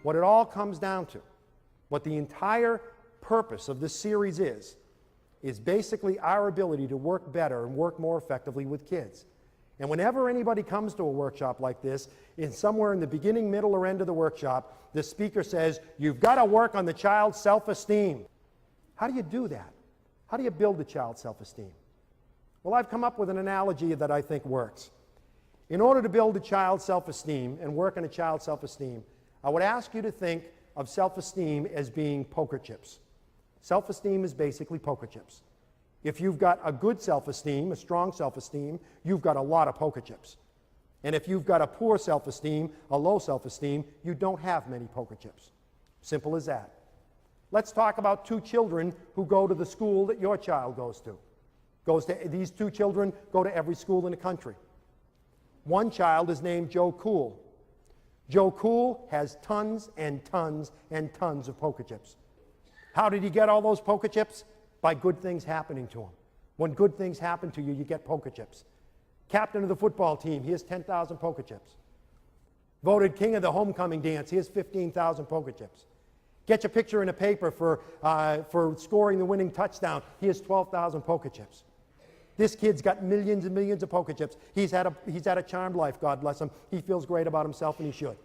what it all comes down to, what the entire purpose of this series is basically our ability to work better and work more effectively with kids. And whenever anybody comes to a workshop like this, somewhere in the beginning, middle, or end of the workshop, the speaker says, you've got to work on the child's self-esteem. How do you do that? How do you build the child's self-esteem? Well, I've come up with an analogy that I think works. In order to build a child's self-esteem and work on a child's self-esteem, I would ask you to think of self-esteem as being poker chips. Self-esteem is basically poker chips. If you've got a good self-esteem, a strong self-esteem, you've got a lot of poker chips. And if you've got a poor self-esteem, a low self-esteem, you don't have many poker chips. Simple as that. Let's talk about two children who go to the school that your child goes to. These two children go to every school in the country. One child is named Joe Cool. Joe Cool has tons and tons and tons of poker chips. How did he get all those poker chips? By good things happening to him. When good things happen to you, you get poker chips. Captain of the football team, he has 10,000 poker chips. Voted king of the homecoming dance, he has 15,000 poker chips. Get your picture in a paper for scoring the winning touchdown, he has 12,000 poker chips. This kid's got millions and millions of poker chips. He's had a charmed life, God bless him. He feels great about himself, and he should.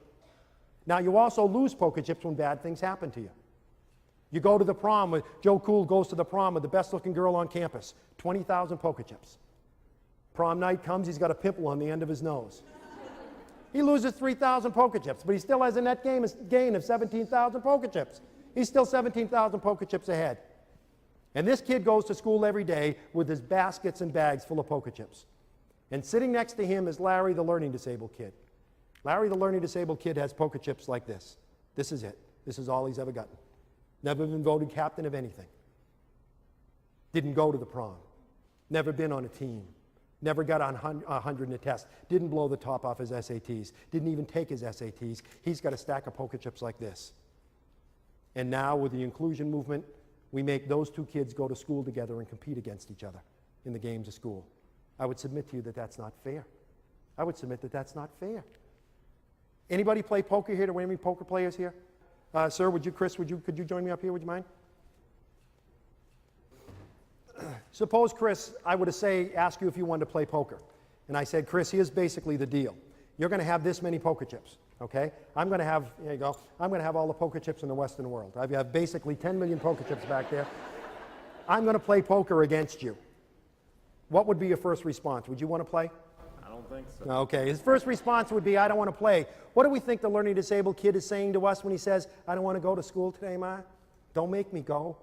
Now, you also lose poker chips when bad things happen to you. You go to the prom, Joe Cool goes to the prom with the best-looking girl on campus, 20,000 poker chips. Prom night comes, he's got a pimple on the end of his nose. He loses 3,000 poker chips, but he still has a net gain of 17,000 poker chips. He's still 17,000 poker chips ahead. And this kid goes to school every day with his baskets and bags full of poker chips. And sitting next to him is Larry, the learning disabled kid. Larry, the learning disabled kid, has poker chips like this. This is it. This is all he's ever gotten. Never been voted captain of anything. Didn't go to the prom. Never been on a team. Never got on 100 in a test. Didn't blow the top off his SATs. Didn't even take his SATs. He's got a stack of poker chips like this. And now with the inclusion movement, we make those two kids go to school together and compete against each other in the games of school. I would submit to you that that's not fair. I would submit that that's not fair. Anybody play poker here? Do we have any poker players here? Sir, Chris, could you join me up here? Would you mind? Suppose, Chris, I were to ask you if you wanted to play poker. And I said, Chris, here's basically the deal. You're going to have this many poker chips, okay? I'm going to have, here you go, I'm going to have all the poker chips in the Western world. I have basically 10 million poker chips back there. I'm going to play poker against you. What would be your first response? Would you want to play? I don't think so. Okay, his first response would be, I don't want to play. What do we think the learning disabled kid is saying to us when he says, I don't want to go to school today, Ma? Don't make me go.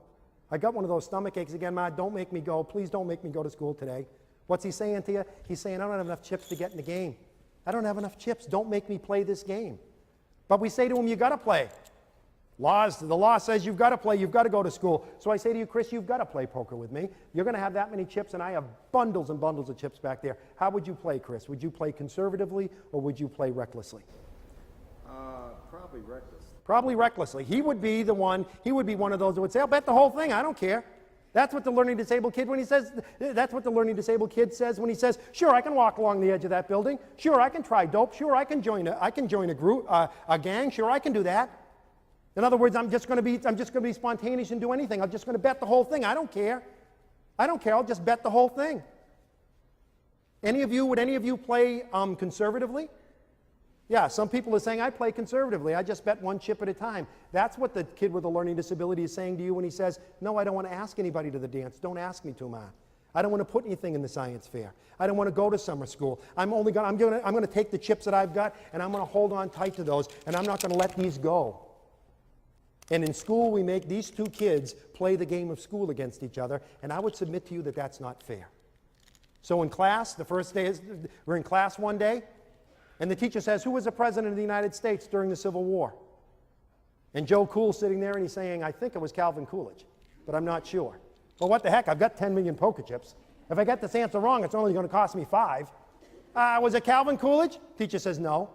I got one of those stomach aches again, Ma. Don't make me go. Please don't make me go to school today. What's he saying to you? He's saying, I don't have enough chips to get in the game. I don't have enough chips. Don't make me play this game. But we say to him, you got to play. The law says you've got to play. You've got to go to school. So I say to you, Chris, you've got to play poker with me. You're going to have that many chips, and I have bundles and bundles of chips back there. How would you play, Chris? Would you play conservatively, or would you play recklessly? Probably reckless. Probably recklessly. He would be one of those that would say, I'll bet the whole thing. I don't care. That's what the learning disabled kid that's what the learning disabled kid says when he says, sure, I can walk along the edge of that building. Sure, I can try dope. Sure, I can join a group, a gang. Sure, I can do that. In other words, I'm just going to be spontaneous and do anything. I'm just going to bet the whole thing. I don't care. I don't care. I'll just bet the whole thing. Would any of you play conservatively? Yeah, some people are saying, I play conservatively. I just bet one chip at a time. That's what the kid with a learning disability is saying to you when he says, no, I don't want to ask anybody to the dance. Don't ask me to, Ma. I don't want to put anything in the science fair. I don't want to go to summer school. I'm going to take the chips that I've got, and I'm going to hold on tight to those, and I'm not going to let these go. And in school, we make these two kids play the game of school against each other, and I would submit to you that that's not fair. So in class, the first day we're in class one day, and the teacher says, who was the president of the United States during the Civil War? And Joe Cool's sitting there, and he's saying, I think it was Calvin Coolidge, but I'm not sure. Well, what the heck? I've got 10 million poker chips. If I get this answer wrong, it's only going to cost me 5. Was it Calvin Coolidge? Teacher says no.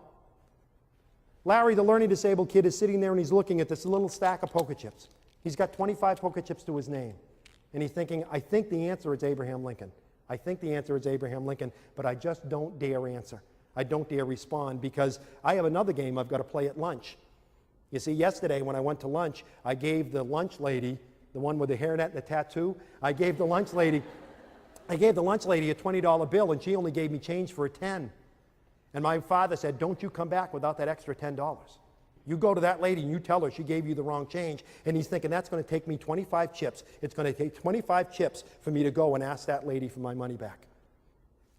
Larry, the learning disabled kid, is sitting there and he's looking at this little stack of poker chips. He's got 25 poker chips to his name. And he's thinking, I think the answer is Abraham Lincoln. I think the answer is Abraham Lincoln, but I just don't dare answer. I don't dare respond because I have another game I've got to play at lunch. You see, yesterday when I went to lunch, I gave the lunch lady, the one with the hairnet and the tattoo, I gave the lunch lady a $20 bill, and she only gave me change for a 10. And my father said, don't you come back without that extra $10. You go to that lady and you tell her she gave you the wrong change. And he's thinking, that's going to take me 25 chips. It's going to take 25 chips for me to go and ask that lady for my money back.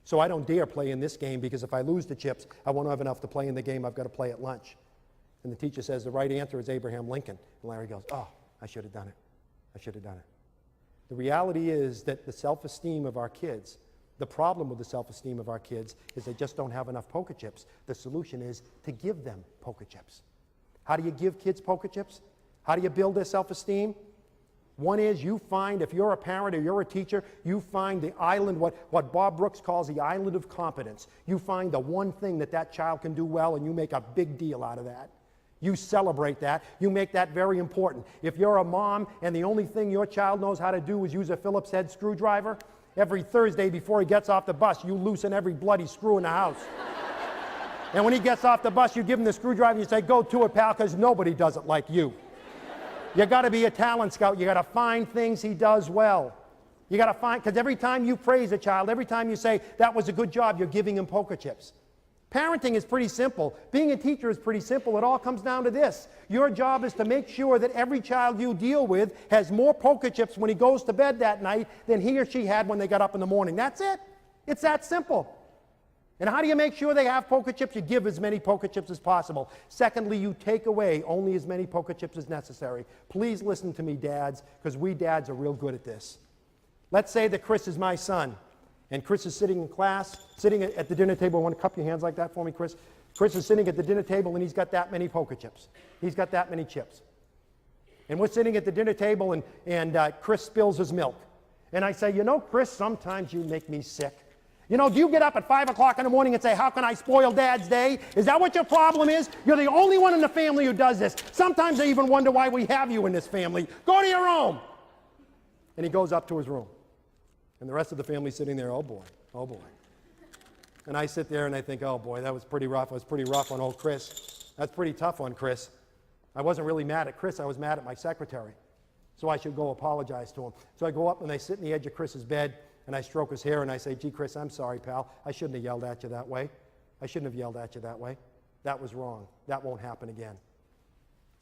So I don't dare play in this game, because if I lose the chips, I won't have enough to play in the game I've got to play at lunch. And the teacher says the right answer is Abraham Lincoln. And Larry goes, oh, I should have done it. I should have done it. The reality is that the self-esteem of our kids, the problem with the self-esteem of our kids is they just don't have enough poker chips. The solution is to give them poker chips. How do you give kids poker chips? How do you build their self-esteem? One is you find, if you're a parent or you're a teacher, you find the island, what Bob Brooks calls the island of competence. You find the one thing that child can do well, and you make a big deal out of that. You celebrate that. You make that very important. If you're a mom and the only thing your child knows how to do is use a Phillips head screwdriver, every Thursday before he gets off the bus, you loosen every bloody screw in the house. And when he gets off the bus, you give him the screwdriver and you say, go to it, pal, because nobody does it like you. You got to be a talent scout. You got to find things he does well. You got to find, because every time you praise a child, every time you say, that was a good job, you're giving him poker chips. Parenting is pretty simple. Being a teacher is pretty simple. It all comes down to this. Your job is to make sure that every child you deal with has more poker chips when he goes to bed that night than he or she had when they got up in the morning. That's it. It's that simple. And how do you make sure they have poker chips? You give as many poker chips as possible. Secondly, you take away only as many poker chips as necessary. Please listen to me, dads, because we dads are real good at this. Let's say that Chris is my son, and Chris is sitting in class, sitting at the dinner table. Want to cup your hands like that for me, Chris? Chris is sitting at the dinner table, and he's got that many poker chips. He's got that many chips. And we're sitting at the dinner table, and Chris spills his milk. And I say, you know, Chris, sometimes you make me sick. You know, do you get up at 5 o'clock in the morning and say, how can I spoil Dad's day? Is that what your problem is? You're the only one in the family who does this. Sometimes I even wonder why we have you in this family. Go to your room. And he goes up to his room. And the rest of the family's sitting there, oh boy, oh boy. And I sit there and I think, oh boy, that was pretty rough. I was pretty rough on old Chris. That's pretty tough on Chris. I wasn't really mad at Chris. I was mad at my secretary. So I should go apologize to him. So I go up and I sit in the edge of Chris's bed, and I stroke his hair and I say, gee, Chris, I'm sorry, pal. I shouldn't have yelled at you that way. I shouldn't have yelled at you that way. That was wrong. That won't happen again.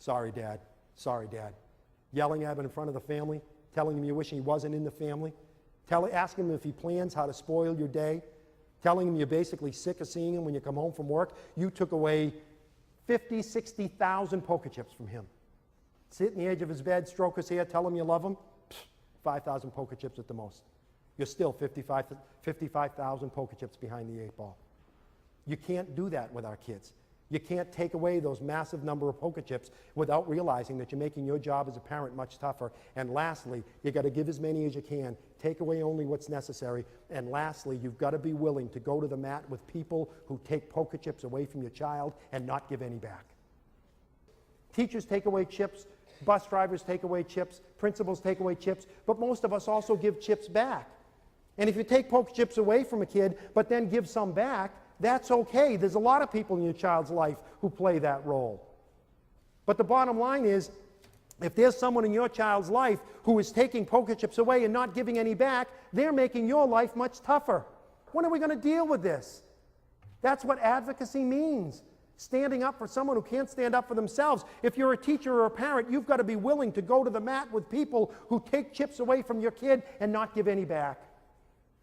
Sorry, Dad. Sorry, Dad. Yelling at him in front of the family, telling him you wish he wasn't in the family, asking him if he plans how to spoil your day, telling him you're basically sick of seeing him when you come home from work. You took away 50, 60,000 poker chips from him. Sit in the edge of his bed, stroke his hair, tell him you love him. 5,000 poker chips at the most. You're still 55,000 poker chips behind the 8 ball. You can't do that with our kids. You can't take away those massive number of poker chips without realizing that you're making your job as a parent much tougher. And lastly, you got to give as many as you can. Take away only what's necessary. And lastly, you've got to be willing to go to the mat with people who take poker chips away from your child and not give any back. Teachers take away chips. Bus drivers take away chips. Principals take away chips. But most of us also give chips back. And if you take poker chips away from a kid, but then give some back, that's okay. There's a lot of people in your child's life who play that role. But the bottom line is, if there's someone in your child's life who is taking poker chips away and not giving any back, they're making your life much tougher. When are we going to deal with this? That's what advocacy means. Standing up for someone who can't stand up for themselves. If you're a teacher or a parent, you've got to be willing to go to the mat with people who take chips away from your kid and not give any back.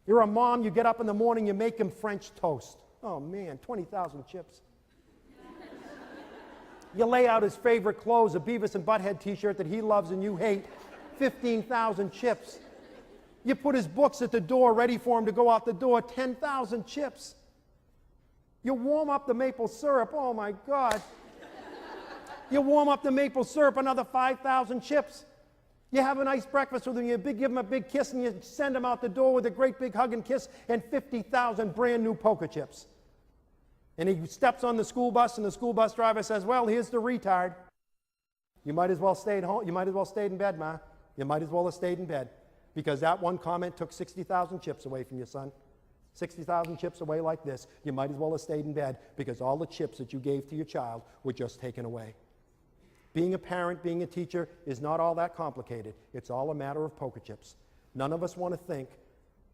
You're a mom, you get up in the morning, you make him French toast. Oh man, 20,000 chips. You lay out his favorite clothes, a Beavis and Butthead t-shirt that he loves and you hate, 15,000 chips. You put his books at the door ready for him to go out the door, 10,000 chips. You warm up the maple syrup, oh my God. You warm up the maple syrup, another 5,000 chips. You have a nice breakfast with him, you give him a big kiss, and you send him out the door with a great big hug and kiss, and 50,000 brand new poker chips. And he steps on the school bus, and the school bus driver says, well, here's the retard. You might as well stay at home. You might as well stay in bed, Ma. You might as well have stayed in bed. Because that one comment took 60,000 chips away from your son. 60,000 chips away like this. You might as well have stayed in bed, because all the chips that you gave to your child were just taken away. Being a parent, being a teacher is not all that complicated. It's all a matter of poker chips. None of us want to think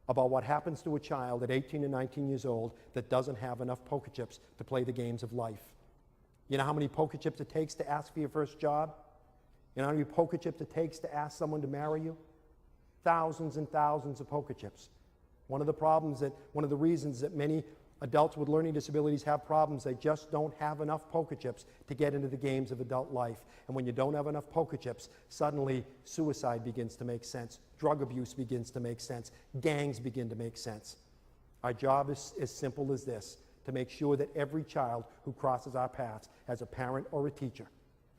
about what happens to a child at 18 and 19 years old that doesn't have enough poker chips to play the games of life. You know how many poker chips it takes to ask for your first job? You know how many poker chips it takes to ask someone to marry you? Thousands and thousands of poker chips. One of the reasons that many adults with learning disabilities have problems, they just don't have enough poker chips to get into the games of adult life. And when you don't have enough poker chips, suddenly suicide begins to make sense, drug abuse begins to make sense, gangs begin to make sense. Our job is as simple as this, to make sure that every child who crosses our paths as a parent or a teacher,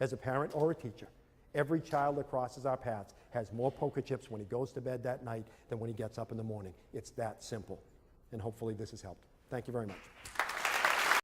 every child that crosses our paths has more poker chips when he goes to bed that night than when he gets up in the morning. It's that simple. And hopefully this has helped. Thank you very much.